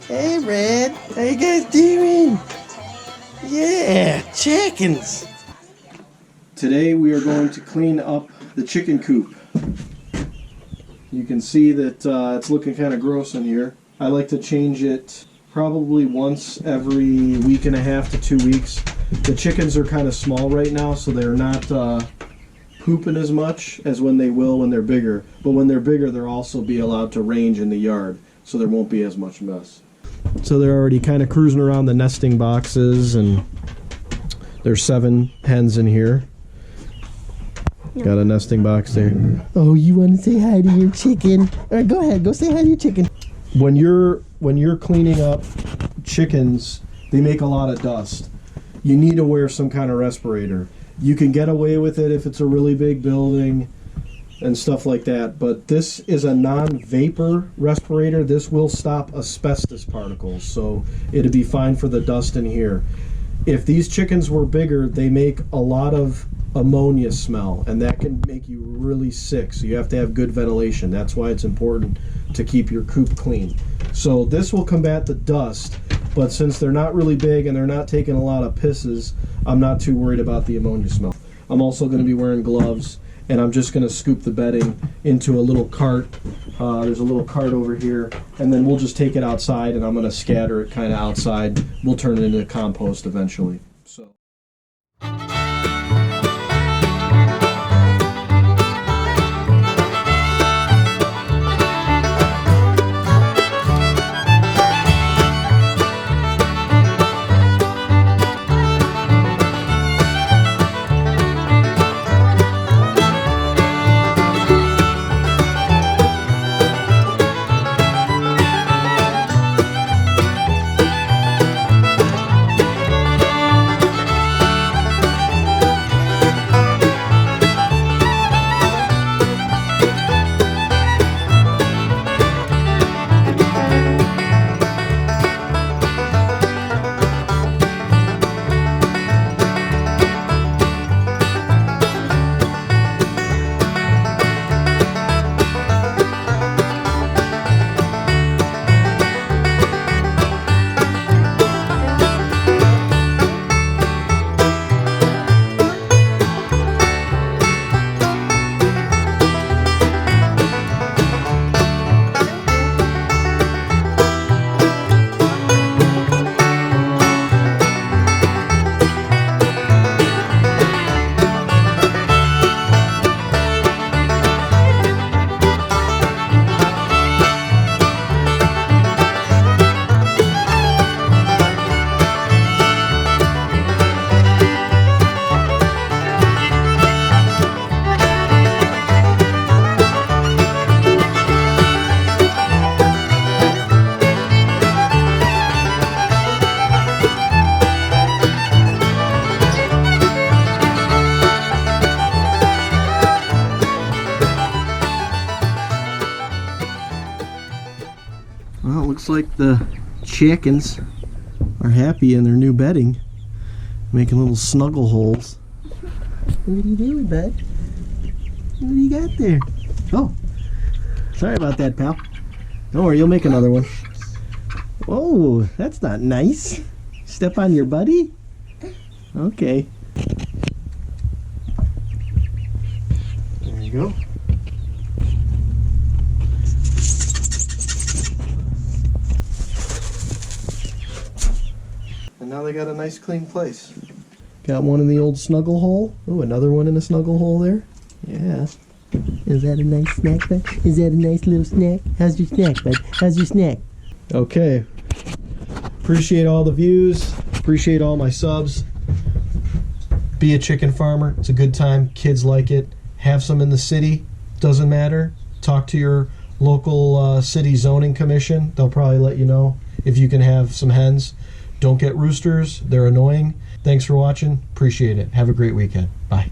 Hey, Red. How you guys doing? Yeah, chickens. Today we are going to clean up the chicken coop. You can see that it's looking kind of gross in here. I like to change it probably once every week and a half to 2 weeks. The chickens are kind of small right now, so they're not pooping as much as when they will when they're bigger. But when they're bigger, they'll also be allowed to range in the yard, so there won't be as much mess. So they're already kind of cruising around the nesting boxes, and there's 7 hens in here. Got a nesting box there. Oh, you want to say hi to your chicken? All right, go ahead. Go say hi to your chicken. When you're cleaning up chickens, they make a lot of dust. You need to wear some kind of respirator. You can get away with it if it's a really big building and stuff like that, but this is a non-vapor respirator. This will stop asbestos particles, so it'd be fine for the dust in here. If these chickens were bigger, they make a lot of ammonia smell, and that can make you really sick, so you have to have good ventilation. That's why it's important to keep your coop clean. So this will combat the dust, but since they're not really big and they're not taking a lot of pisses, I'm not too worried about the ammonia smell. I'm also going to be wearing gloves, and I'm just going to scoop the bedding into a little cart. There's a little cart over here, and then we'll just take it outside, and I'm going to scatter it kind of outside. We'll turn it into compost eventually. So. Well, it looks like the chickens are happy in their new bedding, making little snuggle holes. What are you doing, bud? What do you got there? Oh, sorry about that, pal. Don't worry, you'll make another one. Oh, that's not nice. Step on your buddy? Okay. There you go. And now they got a nice clean place. Got one in the old snuggle hole. Oh, another one in the snuggle hole there. Yeah. Is that a nice snack, bud? Is that a nice little snack? How's your snack, bud? How's your snack? Okay. Appreciate all the views. Appreciate all my subs. Be a chicken farmer. It's a good time. Kids like it. Have some in the city. Doesn't matter. Talk to your local city zoning commission. They'll probably let you know if you can have some hens. Don't get roosters. They're annoying. Thanks for watching. Appreciate it. Have a great weekend. Bye.